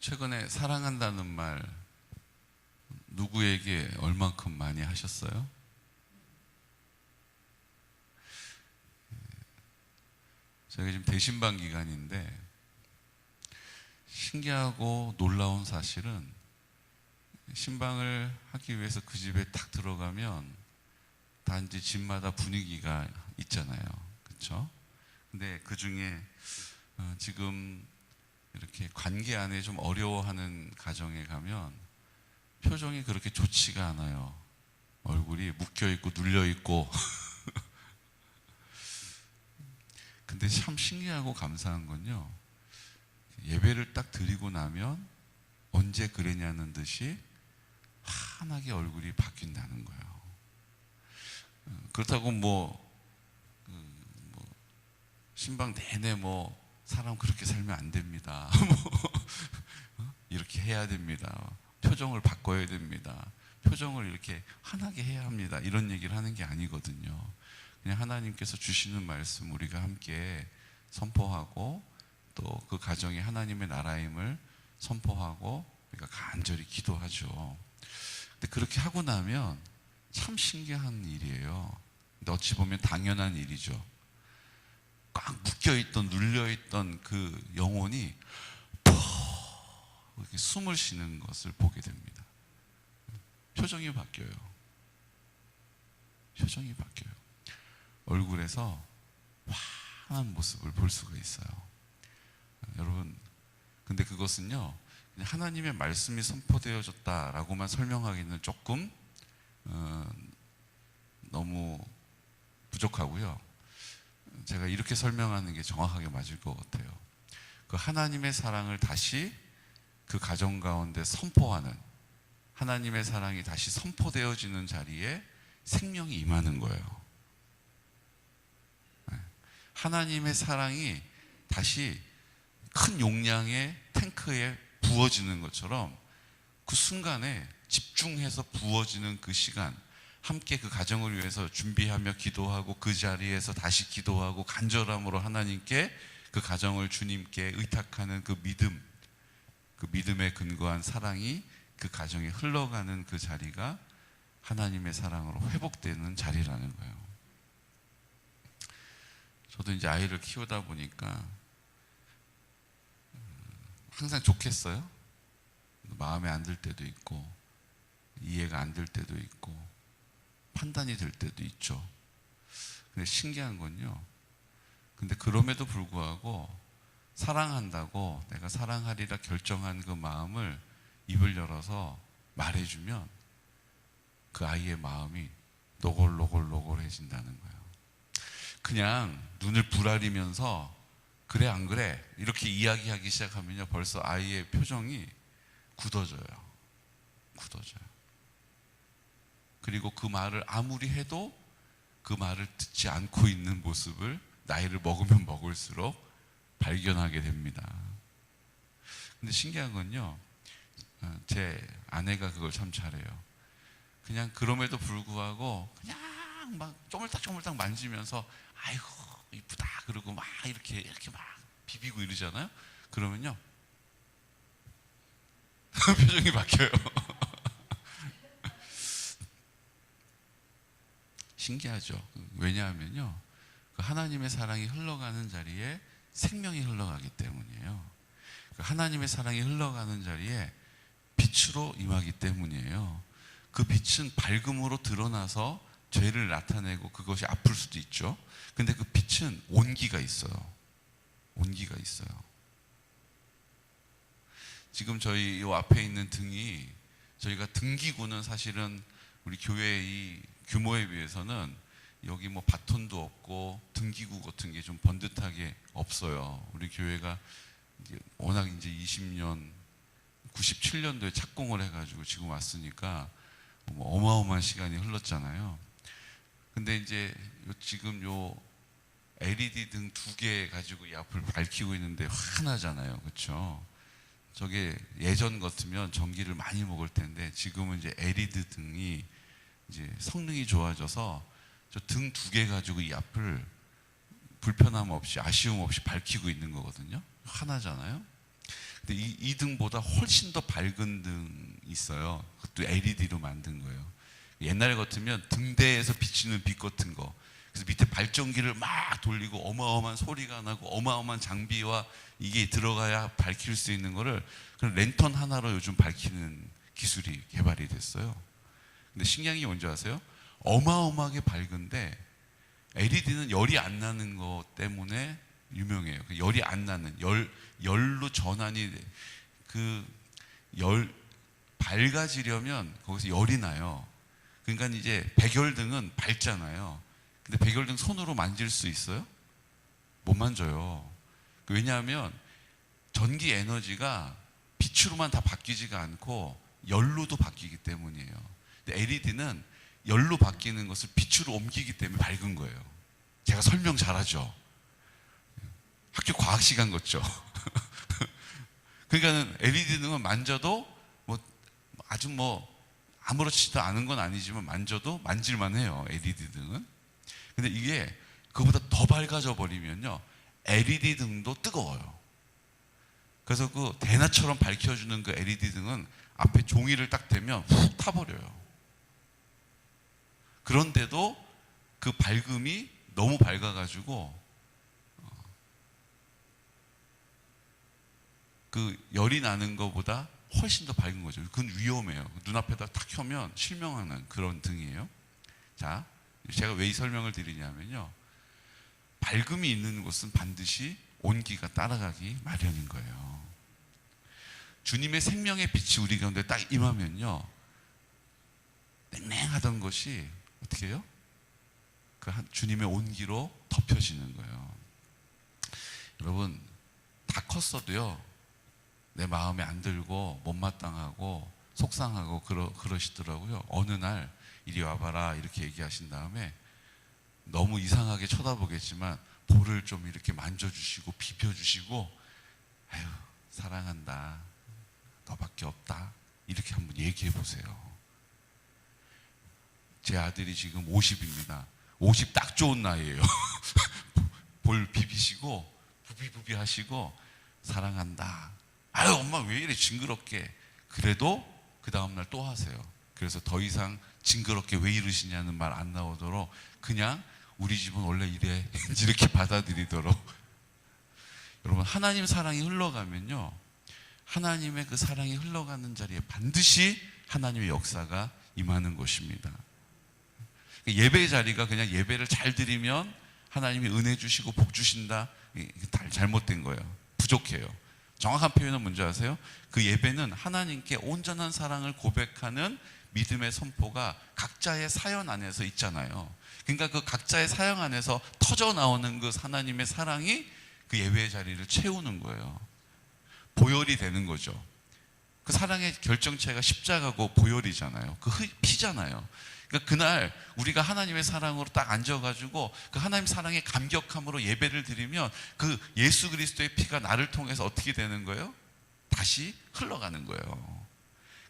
최근에 사랑한다는 말 누구에게 얼만큼 많이 하셨어요? 저희가 지금 대신반 기간인데 신기하고 놀라운 사실은 신방을 하기 위해서 그 집에 딱 들어가면 단지 집마다 분위기가 있잖아요. 그렇죠? 근데 그 중에 지금 이렇게 관계 안에 좀 어려워하는 가정에 가면 표정이 그렇게 좋지가 않아요. 얼굴이 묶여있고 눌려있고 근데 참 신기하고 감사한 건요, 예배를 딱 드리고 나면 언제 그랬냐는 듯이 환하게 얼굴이 바뀐다는 거예요. 그렇다고 신방 내내 사람 그렇게 살면 안 됩니다. 이렇게 해야 됩니다. 표정을 바꿔야 됩니다. 표정을 이렇게 환하게 해야 합니다. 이런 얘기를 하는 게 아니거든요. 그냥 하나님께서 주시는 말씀 우리가 함께 선포하고 또 그 가정이 하나님의 나라임을 선포하고 우리가 간절히 기도하죠. 근데 그렇게 하고 나면 참 신기한 일이에요. 근데 어찌 보면 당연한 일이죠. 꽉 묶여있던 눌려있던 그 영혼이 이렇게 숨을 쉬는 것을 보게 됩니다. 표정이 바뀌어요. 표정이 바뀌어요. 얼굴에서 환한 모습을 볼 수가 있어요. 여러분, 근데 그것은요, 그냥 하나님의 말씀이 선포되어졌다라고만 설명하기는 조금 너무 부족하고요. 제가 이렇게 설명하는 게 정확하게 맞을 것 같아요. 그 하나님의 사랑을 다시 그 가정 가운데 선포하는, 하나님의 사랑이 다시 선포되어지는 자리에 생명이 임하는 거예요. 하나님의 사랑이 다시 큰 용량의 탱크에 부어지는 것처럼 그 순간에 집중해서 부어지는 그 시간, 함께 그 가정을 위해서 준비하며 기도하고 그 자리에서 다시 기도하고 간절함으로 하나님께 그 가정을 주님께 의탁하는 그 믿음, 그 믿음에 근거한 사랑이 그 가정에 흘러가는 그 자리가 하나님의 사랑으로 회복되는 자리라는 거예요. 저도 이제 아이를 키우다 보니까 항상 좋겠어요. 마음에 안 들 때도 있고 이해가 안 될 때도 있고 판단이 될 때도 있죠. 근데 신기한 건요, 근데 그럼에도 불구하고 사랑한다고 내가 사랑하리라 결정한 그 마음을 입을 열어서 말해주면 그 아이의 마음이 노골노골노골해진다는 거예요. 그냥 눈을 부라리면서 그래 안 그래 이렇게 이야기하기 시작하면요, 벌써 아이의 표정이 굳어져요. 그리고 그 말을 아무리 해도 그 말을 듣지 않고 있는 모습을 나이를 먹으면 먹을수록 발견하게 됩니다. 근데 신기한 건요, 제 아내가 그걸 참 잘해요. 그냥 그럼에도 불구하고 그냥 막 쪼물딱쪼물딱 만지면서 아이고 이쁘다 그러고 막 이렇게 막 비비고 이러잖아요. 그러면요 표정이 바뀌어요. 신기하죠. 왜냐하면요, 그 하나님의 사랑이 흘러가는 자리에 생명이 흘러가기 때문이에요. 그 하나님의 사랑이 흘러가는 자리에 빛으로 임하기 때문이에요. 그 빛은 밝음으로 드러나서 죄를 나타내고 그것이 아플 수도 있죠. 근데 그 빛은 온기가 있어요. 온기가 있어요. 지금 저희 이 앞에 있는 등이, 저희가 등기구는 사실은 우리 교회의 이 규모에 비해서는 여기 바톤도 없고 등기구 같은 게 좀 번듯하게 없어요. 우리 교회가 이제 워낙 이제 20년, 97년도에 착공을 해가지고 지금 왔으니까 어마어마한 시간이 흘렀잖아요. 근데 이제 지금 요 LED 등 2개 가지고 이 앞을 밝히고 있는데 환하잖아요. 그렇죠? 저게 예전 같으면 전기를 많이 먹을 텐데 지금은 이제 LED 등이 이제 성능이 좋아져서 저 등 2개 가지고 이 앞을 불편함 없이 아쉬움 없이 밝히고 있는 거거든요. 환하잖아요. 근데 이 등보다 훨씬 더 밝은 등이 있어요. 그것도 LED로 만든 거예요. 옛날 같으면 등대에서 비치는 빛 같은 거. 그래서 밑에 발전기를 막 돌리고 어마어마한 소리가 나고 어마어마한 장비와 이게 들어가야 밝힐 수 있는 거를 그런 랜턴 하나로 요즘 밝히는 기술이 개발이 됐어요. 근데 신기한 게 뭔지 아세요? 어마어마하게 밝은데 LED는 열이 안 나는 것 때문에 유명해요. 열이 안 나는 열로 전환이 밝아지려면 거기서 열이 나요. 그러니까 이제 백열등은 밝잖아요. 근데 백열등 손으로 만질 수 있어요? 못 만져요. 왜냐하면 전기 에너지가 빛으로만 다 바뀌지가 않고 열로도 바뀌기 때문이에요. 근데 LED는 열로 바뀌는 것을 빛으로 옮기기 때문에 밝은 거예요. 제가 설명 잘하죠. 학교 과학 시간 같죠. 그러니까는 LED 등은 만져도 아주 아무렇지도 않은 건 아니지만 만져도 만질만 해요. LED 등은. 근데 이게 그보다 더 밝아져 버리면요, LED 등도 뜨거워요. 그래서 그 대낮처럼 밝혀주는 그 LED 등은 앞에 종이를 딱 대면 훅 타버려요. 그런데도 그 밝음이 너무 밝아가지고 그 열이 나는 것보다 훨씬 더 밝은 거죠. 그건 위험해요. 눈앞에다 탁 켜면 실명하는 그런 등이에요. 자, 제가 왜 이 설명을 드리냐면요, 밝음이 있는 곳은 반드시 온기가 따라가기 마련인 거예요. 주님의 생명의 빛이 우리 가운데 딱 임하면요, 냉랭하던 것이 어떻게 해요? 그 주님의 온기로 덮여지는 거예요. 여러분, 다 컸어도요, 내 마음에 안 들고 못마땅하고 속상하고 그러시더라고요. 어느 날 이리 와봐라 이렇게 얘기하신 다음에 너무 이상하게 쳐다보겠지만 볼을 좀 이렇게 만져주시고 비벼주시고, 아유 사랑한다, 너밖에 없다, 이렇게 한번 얘기해 보세요. 제 아들이 지금 50입니다. 50 딱 좋은 나이에요. 볼 비비시고 부비부비 하시고 사랑한다, 아유 엄마 왜 이래 징그럽게, 그래도 그 다음날 또 하세요. 그래서 더 이상 징그럽게 왜 이러시냐는 말 안 나오도록 그냥 우리 집은 원래 이래 이렇게 받아들이도록. 여러분, 하나님 사랑이 흘러가면요, 하나님의 그 사랑이 흘러가는 자리에 반드시 하나님의 역사가 임하는 것입니다. 예배 자리가 그냥 예배를 잘 드리면 하나님이 은혜 주시고 복 주신다, 잘못된 거예요. 부족해요. 정확한 표현은 뭔지 아세요? 그 예배는 하나님께 온전한 사랑을 고백하는 믿음의 선포가 각자의 사연 안에서 있잖아요. 그러니까 그 각자의 사연 안에서 터져 나오는 그 하나님의 사랑이 그 예배의 자리를 채우는 거예요. 보혈이 되는 거죠. 그 사랑의 결정체가 십자가고 보혈이잖아요. 그 피잖아요. 그러니까 그날 우리가 하나님의 사랑으로 딱 앉아가지고 그 하나님 사랑의 감격함으로 예배를 드리면 그 예수 그리스도의 피가 나를 통해서 어떻게 되는 거예요? 다시 흘러가는 거예요.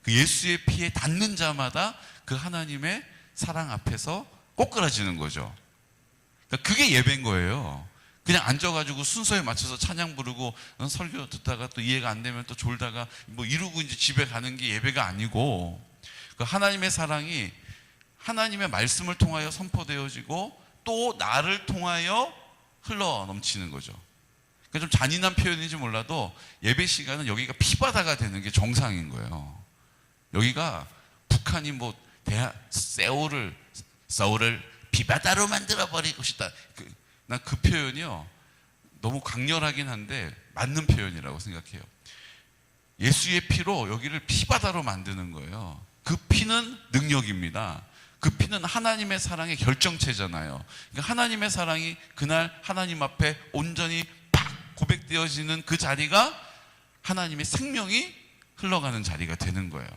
그 예수의 피에 닿는 자마다 그 하나님의 사랑 앞에서 꼬꾸라지는 거죠. 그러니까 그게 예배인 거예요. 그냥 앉아가지고 순서에 맞춰서 찬양 부르고 설교 듣다가 또 이해가 안 되면 또 졸다가 이러고 이제 집에 가는 게 예배가 아니고, 그 하나님의 사랑이 하나님의 말씀을 통하여 선포되어지고 또 나를 통하여 흘러 넘치는 거죠. 그러니까 좀 잔인한 표현인지 몰라도 예배 시간은 여기가 피바다가 되는 게 정상인 거예요. 여기가 북한이 서울을 피바다로 만들어버리고 싶다, 난 그 표현이요 너무 강렬하긴 한데 맞는 표현이라고 생각해요. 예수의 피로 여기를 피바다로 만드는 거예요. 그 피는 능력입니다. 그 피는 하나님의 사랑의 결정체잖아요. 그러니까 하나님의 사랑이 그날 하나님 앞에 온전히 팍 고백되어지는 그 자리가 하나님의 생명이 흘러가는 자리가 되는 거예요.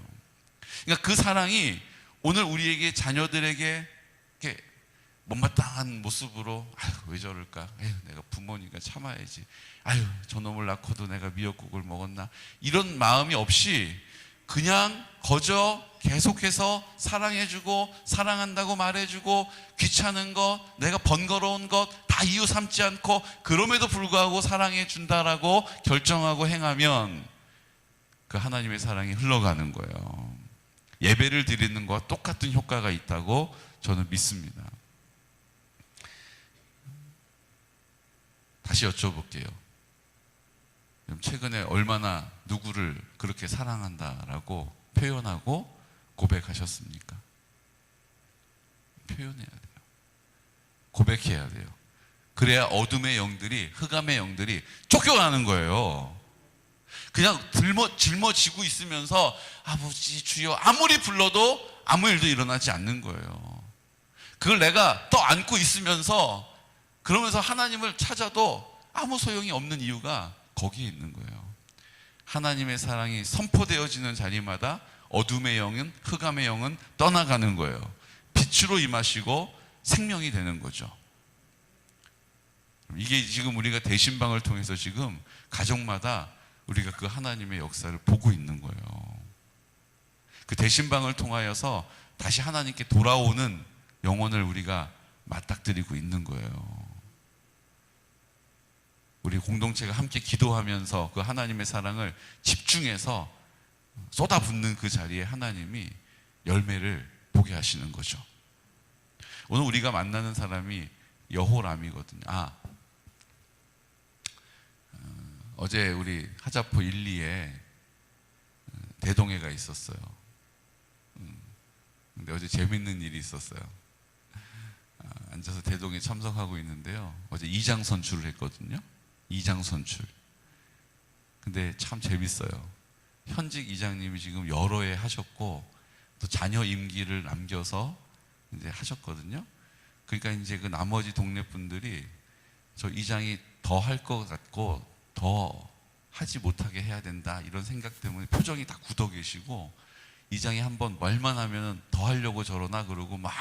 그러니까 그 사랑이 오늘 우리에게, 자녀들에게 이렇게 못마땅한 모습으로, 아유 왜 저럴까, 아유 내가 부모니까 참아야지, 아유 저놈을 낳고도 내가 미역국을 먹었나, 이런 마음이 없이 그냥 거저 계속해서 사랑해주고 사랑한다고 말해주고 귀찮은 것, 내가 번거로운 것 다 이유 삼지 않고 그럼에도 불구하고 사랑해준다라고 결정하고 행하면 그 하나님의 사랑이 흘러가는 거예요. 예배를 드리는 것과 똑같은 효과가 있다고 저는 믿습니다. 다시 여쭤볼게요. 최근에 얼마나 누구를 그렇게 사랑한다라고 표현하고 고백하셨습니까? 표현해야 돼요. 고백해야 돼요. 그래야 어둠의 영들이, 흑암의 영들이 쫓겨가는 거예요. 그냥 짊어지고 있으면서 아버지 주여 아무리 불러도 아무 일도 일어나지 않는 거예요. 그걸 내가 떠안고 있으면서 그러면서 하나님을 찾아도 아무 소용이 없는 이유가 거기에 있는 거예요. 하나님의 사랑이 선포되어지는 자리마다 어둠의 영은, 흑암의 영은 떠나가는 거예요. 빛으로 임하시고 생명이 되는 거죠. 이게 지금 우리가 대신방을 통해서 지금 가정마다 우리가 그 하나님의 역사를 보고 있는 거예요. 그 대신방을 통하여서 다시 하나님께 돌아오는 영혼을 우리가 맞닥뜨리고 있는 거예요. 우리 공동체가 함께 기도하면서 그 하나님의 사랑을 집중해서 쏟아붓는 그 자리에 하나님이 열매를 보게 하시는 거죠. 오늘 우리가 만나는 사람이 여호람이거든요. 어제 우리 하자포 1, 2에 대동회가 있었어요. 근데 어제 재밌는 일이 있었어요. 앉아서 대동회 참석하고 있는데요. 어제 2장 선출을 했거든요. 2장 선출. 근데 참 재밌어요. 현직 이장님이 지금 여러 해 하셨고 또 자녀 임기를 남겨서 이제 하셨거든요. 그러니까 이제 그 나머지 동네 분들이 저 이장이 더 할 것 같고 더 하지 못하게 해야 된다 이런 생각 때문에 표정이 다 굳어 계시고, 이장이 한번 말만 하면 더 하려고 저러나 그러고 막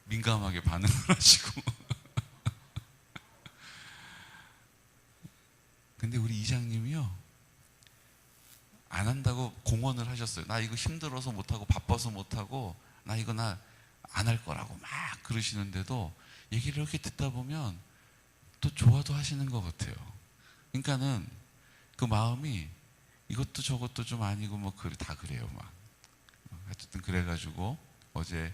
민감하게 반응을 하시고 근데 우리 이장님이요 안 한다고 공언을 하셨어요. 나 이거 힘들어서 못하고 바빠서 못하고 나 이거 나 안 할 거라고 막 그러시는데도 얘기를 이렇게 듣다 보면 또 좋아도 하시는 것 같아요. 그러니까는 그 마음이 이것도 저것도 좀 아니고 뭐 다 그래요 막. 하여튼 그래가지고 어제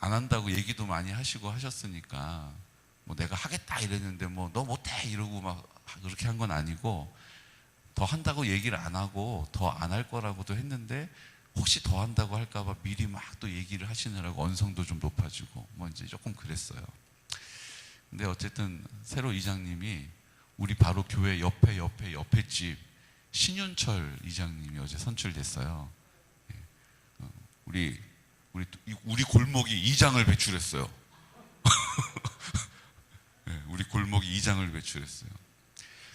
안 한다고 얘기도 많이 하시고 하셨으니까 뭐 내가 하겠다 이랬는데 뭐 너 못해 이러고 막 그렇게 한 건 아니고, 더 한다고 얘기를 안 하고 더 안 할 거라고도 했는데 혹시 더 한다고 할까봐 미리 막 또 얘기를 하시느라고 언성도 좀 높아지고 뭐 이제 조금 그랬어요. 근데 어쨌든 새로 이장님이 우리 바로 교회 옆에 집 신윤철 이장님이 어제 선출됐어요. 우리 골목이 이장을 배출했어요. 우리 골목이 이장을 배출했어요.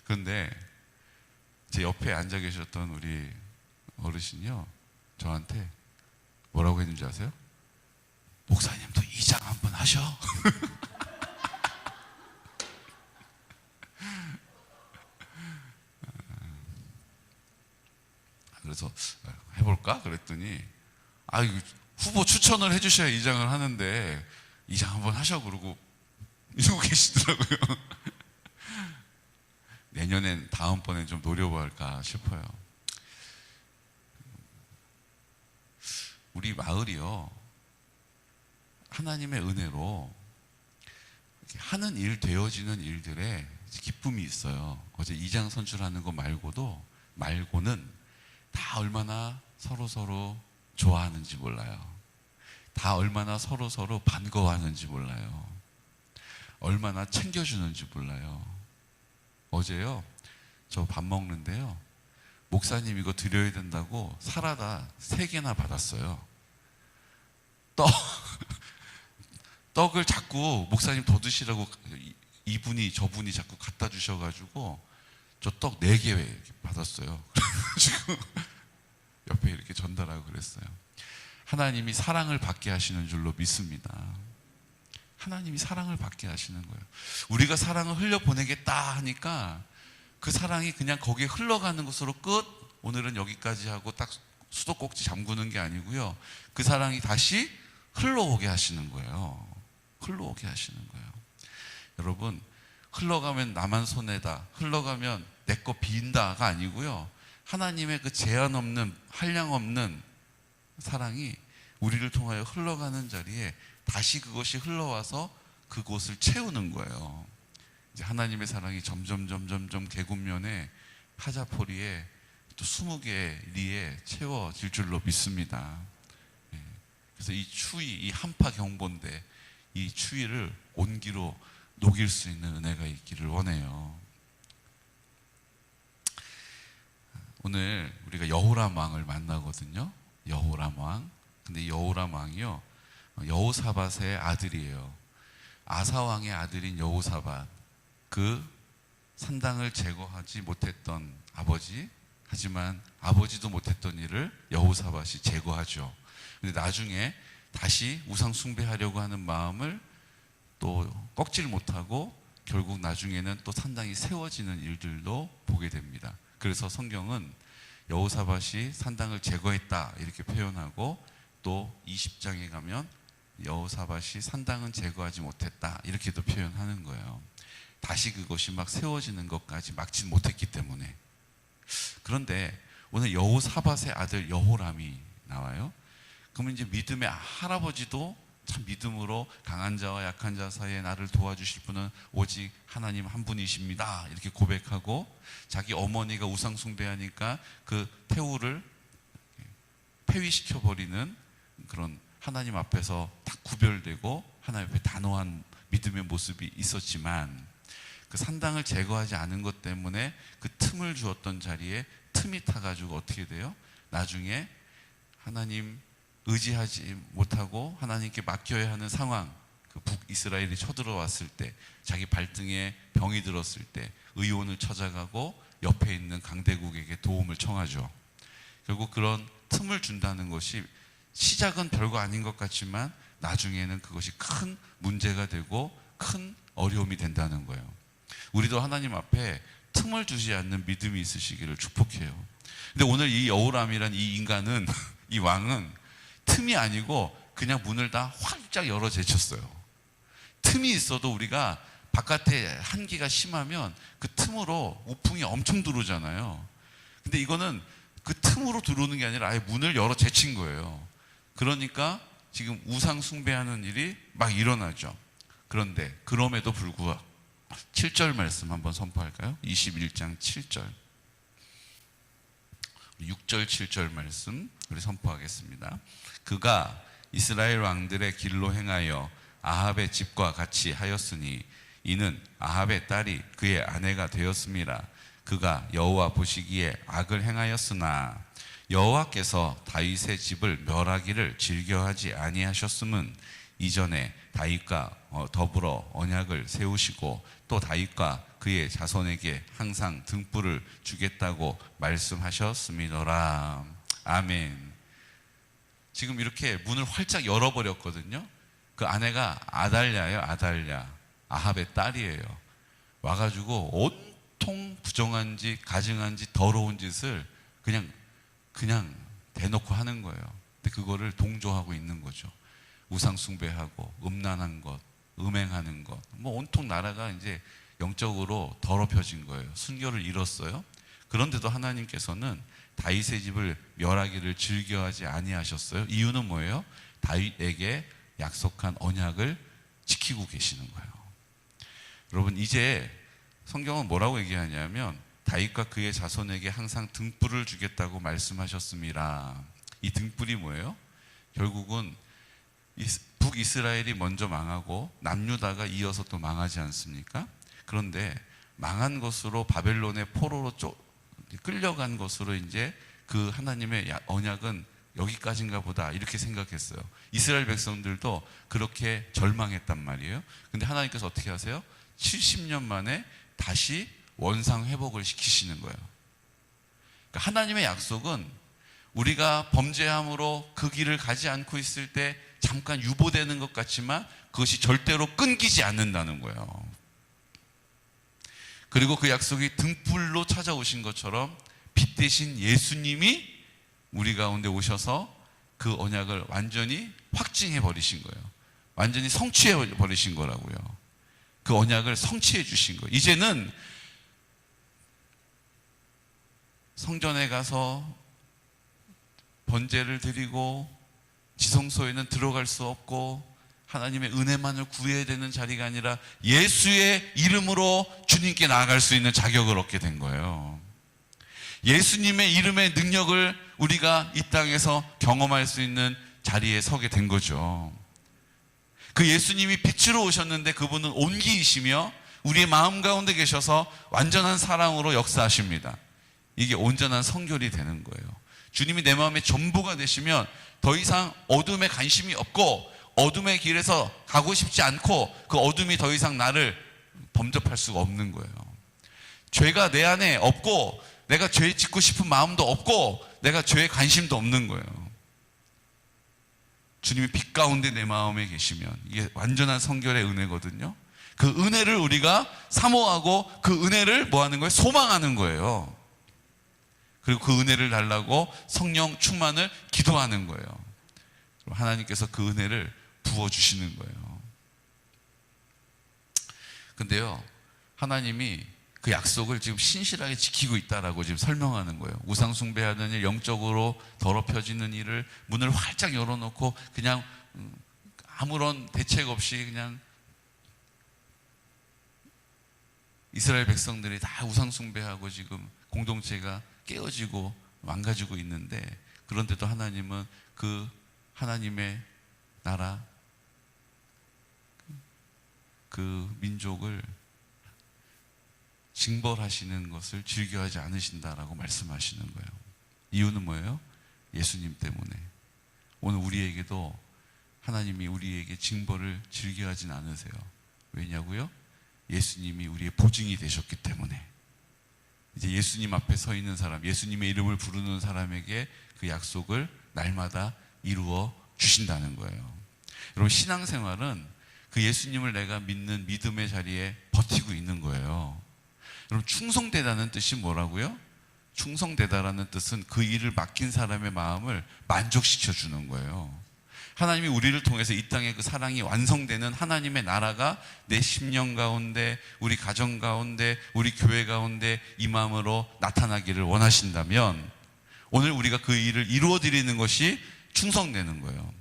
그런데 제 옆에 앉아 계셨던 우리 어르신이요 저한테 뭐라고 했는지 아세요? 목사님도 이장 한번 하셔. 그래서 해볼까? 그랬더니 후보 추천을 해주셔야 이장을 하는데 이장 한번 하셔 그러고 이러고 계시더라고요. 내년엔 다음번엔 좀 노려볼까 싶어요. 우리 마을이요 하나님의 은혜로 하는 일 되어지는 일들에 기쁨이 있어요. 어제 이장 선출하는 거 말고는 다 얼마나 서로 좋아하는지 몰라요. 다 얼마나 서로 반가워하는지 몰라요. 얼마나 챙겨주는지 몰라요. 어제요 저 밥 먹는데요 목사님 이거 드려야 된다고 사라다 3개나 받았어요. 떡을 자꾸 목사님 더 드시라고 저분이 자꾸 갖다 주셔가지고 저 떡 4개 이렇게 받았어요. 그래가지고 옆에 이렇게 전달하고 그랬어요. 하나님이 사랑을 받게 하시는 줄로 믿습니다. 하나님이 사랑을 받게 하시는 거예요. 우리가 사랑을 흘려보내겠다 하니까 그 사랑이 그냥 거기에 흘러가는 것으로 끝, 오늘은 여기까지 하고 딱 수도꼭지 잠그는 게 아니고요. 그 사랑이 다시 흘러오게 하시는 거예요. 흘러오게 하시는 거예요. 여러분 흘러가면 나만 손해다, 흘러가면 내 거 빈다가 아니고요. 하나님의 그 제한 없는, 한량 없는 사랑이 우리를 통하여 흘러가는 자리에 다시 그것이 흘러와서 그곳을 채우는 거예요. 이제 하나님의 사랑이 점점 계곡면에 하자포리에 또 20개 리에 채워질 줄로 믿습니다. 그래서 이 추위, 이 한파 경보인데 이 추위를 온기로 녹일 수 있는 은혜가 있기를 원해요. 오늘 우리가 여호람 왕을 만나거든요. 여호람 왕. 근데 여호람 왕이요, 여호사밧의 아들이에요. 아사 왕의 아들인 여호사밧, 그 산당을 제거하지 못했던 아버지, 하지만 아버지도 못했던 일을 여호사밧이 제거하죠. 근데 나중에 다시 우상 숭배하려고 하는 마음을 또 꺾질 못하고 결국 나중에는 또 산당이 세워지는 일들도 보게 됩니다. 그래서 성경은 여호사밧이 산당을 제거했다 이렇게 표현하고, 또 20장에 가면 여호사밧이 산당은 제거하지 못했다 이렇게도 표현하는 거예요. 다시 그것이 막 세워지는 것까지 막지 못했기 때문에. 그런데 오늘 여호사밧의 아들 여호람이 나와요. 그러면 이제 믿음의 할아버지도 참 믿음으로 강한 자와 약한 자 사이에 나를 도와주실 분은 오직 하나님 한 분이십니다 이렇게 고백하고, 자기 어머니가 우상 숭배하니까 그 태우를 폐위시켜버리는 그런 하나님 앞에서 딱 구별되고 하나님 앞에 단호한 믿음의 모습이 있었지만, 그 산당을 제거하지 않은 것 때문에 그 틈을 주었던 자리에 틈이 타가지고 어떻게 돼요? 나중에 하나님 의지하지 못하고 하나님께 맡겨야 하는 상황, 그 북이스라엘이 쳐들어왔을 때, 자기 발등에 병이 들었을 때 의원을 찾아가고 옆에 있는 강대국에게 도움을 청하죠. 결국 그런 틈을 준다는 것이 시작은 별거 아닌 것 같지만 나중에는 그것이 큰 문제가 되고 큰 어려움이 된다는 거예요. 우리도 하나님 앞에 틈을 주지 않는 믿음이 있으시기를 축복해요. 근데 오늘 이 여호람이란 이 인간은 이 왕은 틈이 아니고 그냥 문을 다 활짝 열어 제쳤어요. 틈이 있어도 우리가 바깥에 한기가 심하면 그 틈으로 우풍이 엄청 들어오잖아요. 근데 이거는 그 틈으로 들어오는 게 아니라 아예 문을 열어 제친 거예요. 그러니까 지금 우상 숭배하는 일이 막 일어나죠. 그런데 그럼에도 불구하고 7절 말씀 한번 선포할까요? 21장 7절, 6절 7절 말씀 우리 선포하겠습니다. 그가 이스라엘 왕들의 길로 행하여 아합의 집과 같이 하였으니 이는 아합의 딸이 그의 아내가 되었음이라. 그가 여호와 보시기에 악을 행하였으나 여호와께서 다윗의 집을 멸하기를 즐겨하지 아니하셨음은 이전에 다윗과 더불어 언약을 세우시고 또 다윗과 그의 자손에게 항상 등불을 주겠다고 말씀하셨음이더라. 아멘. 지금 이렇게 문을 활짝 열어버렸거든요. 그 아내가 아달랴예요. 아달랴, 아합의 딸이에요. 와가지고 온통 부정한지 가증한지 더러운 짓을 그냥 대놓고 하는 거예요. 근데 그거를 동조하고 있는 거죠. 우상 숭배하고 음란한 것, 음행하는 것, 뭐 온통 나라가 이제 영적으로 더럽혀진 거예요. 순결을 잃었어요. 그런데도 하나님께서는 다윗의 집을 멸하기를 즐겨하지 아니하셨어요. 이유는 뭐예요? 다윗에게 약속한 언약을 지키고 계시는 거예요. 여러분, 이제 성경은 뭐라고 얘기하냐면 다윗과 그의 자손에게 항상 등불을 주겠다고 말씀하셨습니다. 이 등불이 뭐예요? 결국은 북이스라엘이 먼저 망하고 남유다가 이어서 또 망하지 않습니까? 그런데 망한 것으로 바벨론의 포로로 끌려간 것으로 이제 그 하나님의 언약은 여기까지인가 보다 이렇게 생각했어요. 이스라엘 백성들도 그렇게 절망했단 말이에요. 근데 하나님께서 어떻게 하세요? 70년 만에 다시 원상 회복을 시키시는 거예요. 그러니까 하나님의 약속은 우리가 범죄함으로 그 길을 가지 않고 있을 때 잠깐 유보되는 것 같지만 그것이 절대로 끊기지 않는다는 거예요. 그리고 그 약속이 등불로 찾아오신 것처럼 빛 대신 예수님이 우리 가운데 오셔서 그 언약을 완전히 확증해 버리신 거예요. 완전히 성취해 버리신 거라고요. 그 언약을 성취해 주신 거예요. 이제는 성전에 가서 번제를 드리고 지성소에는 들어갈 수 없고 하나님의 은혜만을 구해야 되는 자리가 아니라 예수의 이름으로 주님께 나아갈 수 있는 자격을 얻게 된 거예요. 예수님의 이름의 능력을 우리가 이 땅에서 경험할 수 있는 자리에 서게 된 거죠. 그 예수님이 빛으로 오셨는데 그분은 온기이시며 우리의 마음 가운데 계셔서 완전한 사랑으로 역사하십니다. 이게 온전한 성결이 되는 거예요. 주님이 내 마음의 전부가 되시면 더 이상 어둠에 관심이 없고 어둠의 길에서 가고 싶지 않고 그 어둠이 더 이상 나를 범접할 수가 없는 거예요. 죄가 내 안에 없고 내가 죄 짓고 싶은 마음도 없고 내가 죄에 관심도 없는 거예요. 주님이 빛 가운데 내 마음에 계시면 이게 완전한 성결의 은혜거든요. 그 은혜를 우리가 사모하고 그 은혜를 뭐 하는 거예요? 소망하는 거예요. 그리고 그 은혜를 달라고 성령 충만을 기도하는 거예요. 하나님께서 그 은혜를 부어주시는 거예요. 근데요, 하나님이 그 약속을 지금 신실하게 지키고 있다라고 지금 설명하는 거예요. 우상 숭배하는 일, 영적으로 더럽혀지는 일을 문을 활짝 열어놓고 그냥 아무런 대책 없이 그냥 이스라엘 백성들이 다 우상 숭배하고 지금 공동체가 깨어지고 망가지고 있는데, 그런데도 하나님은 그 하나님의 나라, 그 민족을 징벌하시는 것을 즐겨하지 않으신다라고 말씀하시는 거예요. 이유는 뭐예요? 예수님 때문에. 오늘 우리에게도 하나님이 우리에게 징벌을 즐겨하진 않으세요. 왜냐고요? 예수님이 우리의 보증이 되셨기 때문에. 이제 예수님 앞에 서 있는 사람, 예수님의 이름을 부르는 사람에게 그 약속을 날마다 이루어 주신다는 거예요. 여러분, 신앙생활은 그 예수님을 내가 믿는 믿음의 자리에 버티고 있는 거예요. 여러분, 충성되다는 뜻이 뭐라고요? 충성되다라는 뜻은 그 일을 맡긴 사람의 마음을 만족시켜 주는 거예요. 하나님이 우리를 통해서 이 땅에 그 사랑이 완성되는 하나님의 나라가 내 심령 가운데, 우리 가정 가운데, 우리 교회 가운데 이 마음으로 나타나기를 원하신다면 오늘 우리가 그 일을 이루어 드리는 것이 충성되는 거예요.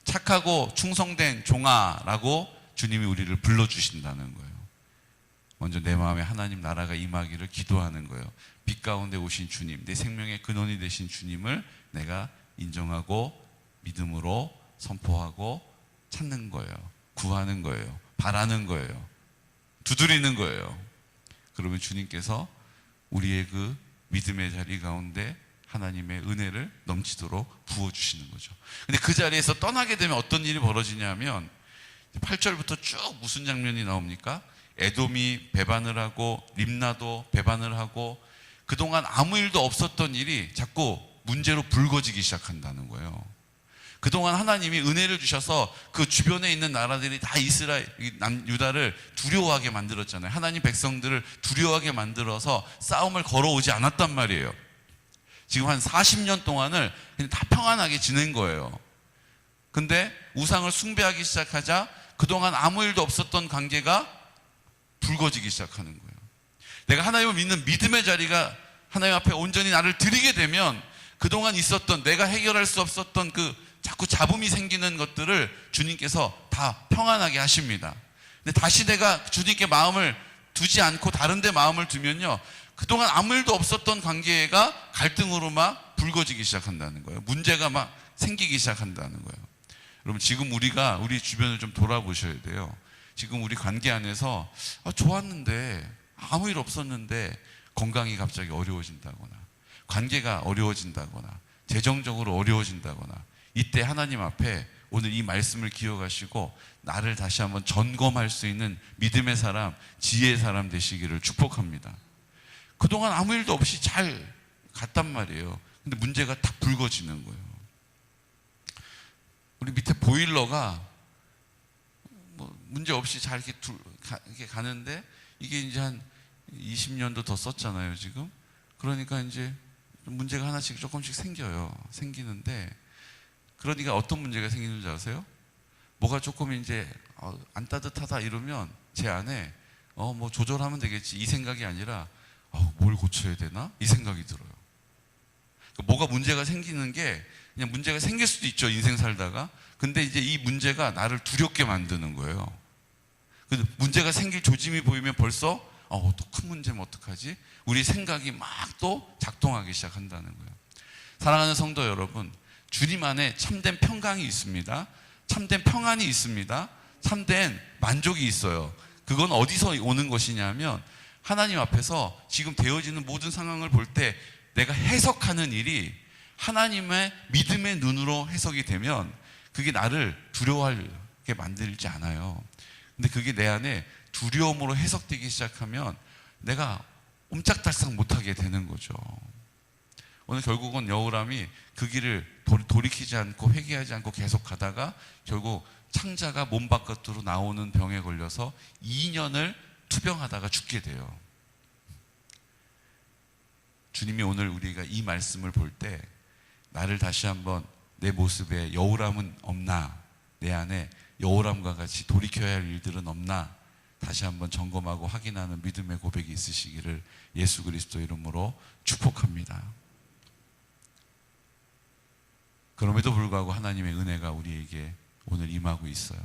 착하고 충성된 종아라고 주님이 우리를 불러주신다는 거예요. 먼저 내 마음에 하나님 나라가 임하기를 기도하는 거예요. 빛 가운데 오신 주님, 내 생명의 근원이 되신 주님을 내가 인정하고 믿음으로 선포하고 찾는 거예요. 구하는 거예요. 바라는 거예요. 두드리는 거예요. 그러면 주님께서 우리의 그 믿음의 자리 가운데 하나님의 은혜를 넘치도록 부어주시는 거죠. 근데 그 자리에서 떠나게 되면 어떤 일이 벌어지냐면 8절부터 쭉 무슨 장면이 나옵니까? 에돔이 배반을 하고 림나도 배반을 하고 그동안 아무 일도 없었던 일이 자꾸 문제로 불거지기 시작한다는 거예요. 그동안 하나님이 은혜를 주셔서 그 주변에 있는 나라들이 다 이스라엘, 유다를 두려워하게 만들었잖아요. 하나님 백성들을 두려워하게 만들어서 싸움을 걸어오지 않았단 말이에요. 지금 한 40년 동안을 그냥 다 평안하게 지낸 거예요. 근데 우상을 숭배하기 시작하자 그동안 아무 일도 없었던 관계가 불거지기 시작하는 거예요. 내가 하나님을 믿는 믿음의 자리가 하나님 앞에 온전히 나를 드리게 되면 그동안 있었던 내가 해결할 수 없었던 그 자꾸 잡음이 생기는 것들을 주님께서 다 평안하게 하십니다. 근데 다시 내가 주님께 마음을 두지 않고 다른 데 마음을 두면요, 그동안 아무 일도 없었던 관계가 갈등으로 막 불거지기 시작한다는 거예요. 문제가 막 생기기 시작한다는 거예요. 여러분, 지금 우리가 우리 주변을 좀 돌아보셔야 돼요. 지금 우리 관계 안에서 좋았는데 아무 일 없었는데 건강이 갑자기 어려워진다거나 관계가 어려워진다거나 재정적으로 어려워진다거나, 이때 하나님 앞에 오늘 이 말씀을 기억하시고 나를 다시 한번 점검할 수 있는 믿음의 사람, 지혜의 사람 되시기를 축복합니다. 그동안 아무 일도 없이 잘 갔단 말이에요. 근데 문제가 딱 불거지는 거예요. 우리 밑에 보일러가 뭐 문제 없이 잘 이렇게 가는데 이게 이제 한 20년도 더 썼잖아요, 지금. 그러니까 이제 문제가 하나씩 조금씩 생기는데, 그러니까 어떤 문제가 생기는 줄 아세요? 뭐가 조금 이제 안 따뜻하다 이러면 제 안에 뭐 조절하면 되겠지 이 생각이 아니라 뭘 고쳐야 되나? 이 생각이 들어요. 뭐가 문제가 생기는 게 그냥 문제가 생길 수도 있죠, 인생 살다가. 근데 이제 이 문제가 나를 두렵게 만드는 거예요. 근데 문제가 생길 조짐이 보이면 벌써 또 큰 문제면 어떡하지? 우리 생각이 막 또 작동하기 시작한다는 거예요. 사랑하는 성도 여러분, 주님 안에 참된 평강이 있습니다. 참된 평안이 있습니다. 참된 만족이 있어요. 그건 어디서 오는 것이냐면 하나님 앞에서 지금 되어지는 모든 상황을 볼 때 내가 해석하는 일이 하나님의 믿음의 눈으로 해석이 되면 그게 나를 두려워하게 만들지 않아요. 근데 그게 내 안에 두려움으로 해석되기 시작하면 내가 옴짝달싹 못하게 되는 거죠. 오늘 결국은 여우람이 그 길을 돌이키지 않고 회개하지 않고 계속 가다가 결국 창자가 몸 바깥으로 나오는 병에 걸려서 2년을 투병하다가 죽게 돼요. 주님이 오늘 우리가 이 말씀을 볼 때 나를 다시 한번 내 모습에 여우람은 없나, 내 안에 여우람과 같이 돌이켜야 할 일들은 없나 다시 한번 점검하고 확인하는 믿음의 고백이 있으시기를 예수 그리스도 이름으로 축복합니다. 그럼에도 불구하고 하나님의 은혜가 우리에게 오늘 임하고 있어요.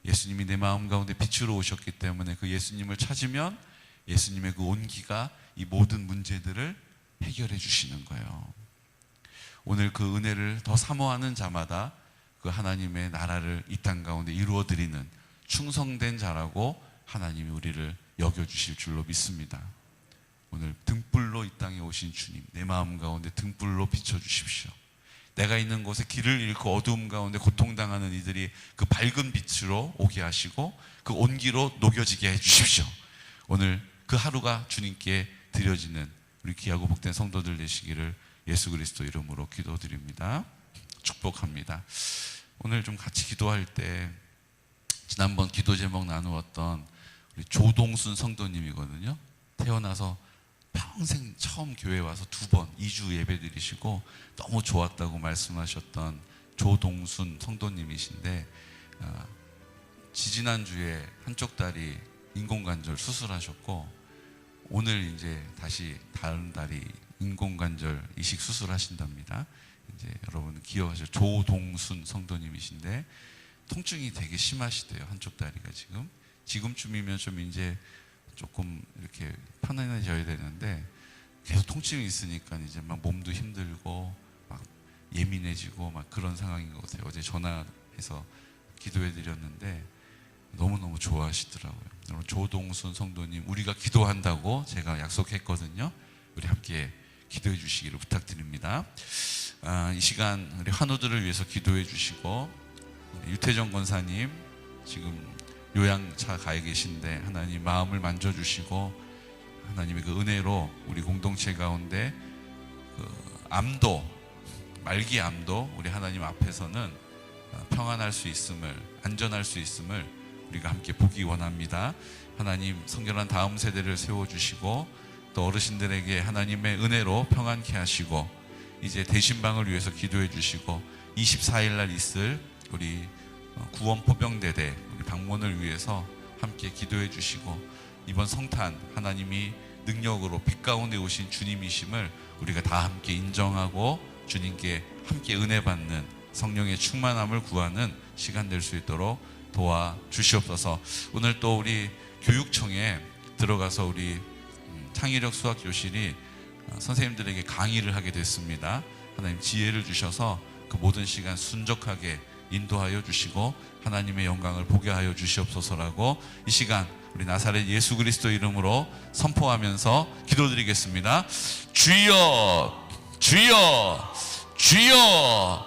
예수님이 내 마음 가운데 빛으로 오셨기 때문에 그 예수님을 찾으면 예수님의 그 온기가 이 모든 문제들을 해결해 주시는 거예요. 오늘 그 은혜를 더 사모하는 자마다 그 하나님의 나라를 이 땅 가운데 이루어 드리는 충성된 자라고 하나님이 우리를 여겨주실 줄로 믿습니다. 오늘 등불로 이 땅에 오신 주님, 내 마음 가운데 등불로 비춰주십시오. 내가 있는 곳에 길을 잃고 어두움 가운데 고통당하는 이들이 그 밝은 빛으로 오게 하시고 그 온기로 녹여지게 해주십시오. 오늘 그 하루가 주님께 드려지는 우리 귀하고 복된 성도들 되시기를 예수 그리스도 이름으로 기도드립니다. 축복합니다. 오늘 좀 같이 기도할 때 지난번 기도 제목 나누었던 우리 조동순 성도님이거든요. 태어나서 평생 처음 교회 와서 2번 2주 예배 드리시고 너무 좋았다고 말씀하셨던 조동순 성도님이신데 지지난주에 한쪽 다리 인공관절 수술하셨고 오늘 이제 다시 다른 다리 인공관절 이식 수술하신답니다. 이제 여러분 기억하시죠? 조동순 성도님이신데 통증이 되게 심하시대요. 한쪽 다리가 지금쯤이면 좀 이제 조금 이렇게 편안해져야 되는데 계속 통증이 있으니까 이제 막 몸도 힘들고 막 예민해지고 막 그런 상황인 것 같아요. 어제 전화해서 기도해 드렸는데 너무너무 좋아하시더라고요. 여러분 조동순 성도님 우리가 기도한다고 제가 약속했거든요. 우리 함께 기도해 주시기를 부탁드립니다. 이 시간 우리 환우들을 위해서 기도해 주시고 유태정 권사님 지금 요양차 가 계신데 하나님 마음을 만져주시고 하나님의 그 은혜로 우리 공동체 가운데 그 말기 암도 우리 하나님 앞에서는 평안할 수 있음을, 안전할 수 있음을 우리가 함께 보기 원합니다. 하나님 성결한 다음 세대를 세워주시고 또 어르신들에게 하나님의 은혜로 평안케 하시고 이제 대신방을 위해서 기도해 주시고 24일 날 있을 우리 구원 포병대대 우리 방문을 위해서 함께 기도해 주시고 이번 성탄 하나님이 능력으로 빛 가운데 오신 주님이심을 우리가 다 함께 인정하고 주님께 함께 은혜 받는 성령의 충만함을 구하는 시간 될 수 있도록 도와주시옵소서. 오늘 또 우리 교육청에 들어가서 우리 창의력 수학교실이 선생님들에게 강의를 하게 됐습니다. 하나님 지혜를 주셔서 그 모든 시간 순적하게 인도하여 주시고 하나님의 영광을 보게 하여 주시옵소서라고 이 시간 우리 나사렛 예수 그리스도 이름으로 선포하면서 기도드리겠습니다. 주여 주여 주여